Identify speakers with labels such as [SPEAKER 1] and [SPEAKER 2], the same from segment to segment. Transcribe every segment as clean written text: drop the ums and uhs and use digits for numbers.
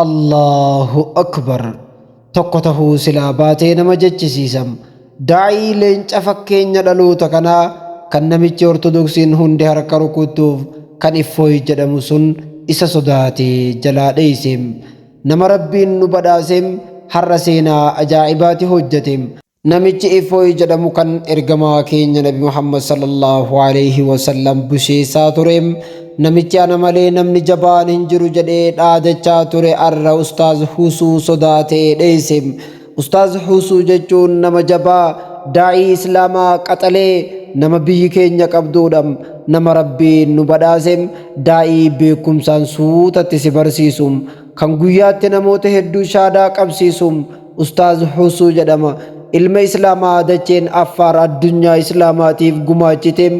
[SPEAKER 1] Allahu akbar. Tokko tahuu silaa baatee nama jechisiisam. Daa'ii leenca fakkeenya dhaloota kanaa kan namichi ortodoksiin hundi harka rukutuuf kan Iffooy jedhamu sun isa sodaatee jalaa dheeyseem. Nama rabbiin nu badhaaseem har'a seenaa ajaa'ibaati hojjeteem. Namichi Iffooy jedhamu kan ergamaa keenya Nabi Muhammad sallallahu alaihi wasallam busheessaa tureem. Namichi ana malee namni jabaan hin jiru jedhee dhaadachaa ture arra Ustaaz Husuu sodaatee dheeyseem. Ustaaz Husuu jechuun nama jabaa daa'ii islaamaa qaxalee nama biyyi keenya qabduudham nama rabbiin nu badhaaseem daa'ii beekumsaan suutatti si barsiisum kan guyyaatti namoota hedduu shaadaa qabsiisum Ustaaz Husuu jedhama. Ilma islaamaa dacheen Affaar addunyaa islaamaatiif gumaachiteem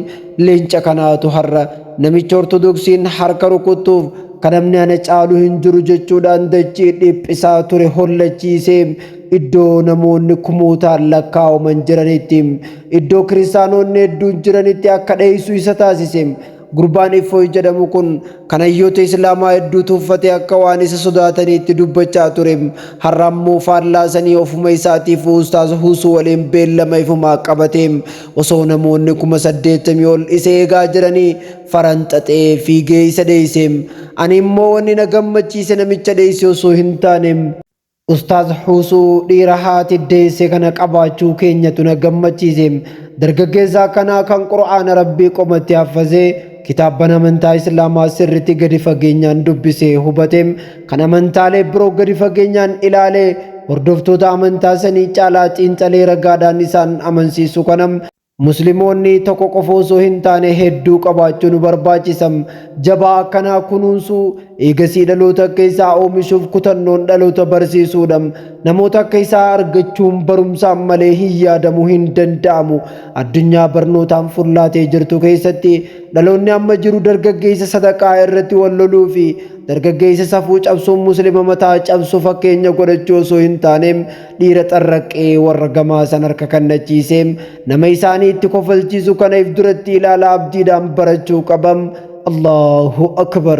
[SPEAKER 1] leenca kanaatu har'a namicha ortodoksiin harka rukutuuf kan namni ana caalu hin jiru jechuudhaan dachii dhiphisaa ture hollachiiseem iddoo namoonni kumootaan lakkaa'aman jiranitti iddoo kiristaanonni hedduun jiranitti akka dheeysu isa taasiseem. Gurbaan Iffooy jedhamu kun kan hayyoota islaamaa hedduu tuuffate akka waan isa sodaataniitti dubbachaa ture. Har'a ammoo faallaasanii ofuma isaatiif Ustaaz Husuu waliin beellama ifumaa qabateem osoo namoonni 80,000 ol isa eegaa jiranii faranxaxee fiigee isa dheeyseem. Ani immoo wanni na gammachiise namicha dheeyse osoo hin taaneem Ustaaz Husuu dhiira haati deesse kana qabaachuu keenyatu na gammachiiseem. Dargaggeessaa kanaa kan Qur'aana Rabbii qomatti haffazee kitaabban amantaa islaamaa sirritti gadi fageenyaan dubbisee hubateem kan amantaalee biroo gadi fageenyaan ilaalee hordoftoota amantaa sanii caalaa xiinxalee ragaadhaan isaan amansiisu kanam musliimoonni tokko qofa osoo hin taane hedduu qabaachuu nu barbaachisam. Jabaa akkanaa kunuunsuu eegasii dhaloota akka isaa oomishuuf kutannoon dhaloota barsiisuudham namoota akka isaa argachuun barumsaan malee hin yaadamu hin danda'amu. Addunyaa barnootaan fullaatee jirtu keessatti dhaloonni amma jiru dargaggeessa sadaqaa irratti wal loluu fi dargaggeessa safuu cabsuun muslima mataa cabsu fakkeenya godhachuu osoo hin taaneem dhiira xarraqqee warra gamaasan harka kennachiiseem nama isaanii itti kofalchiisu kana if duratti ilaalaa abdiidhaan barachuu qabam. Allahu akbar.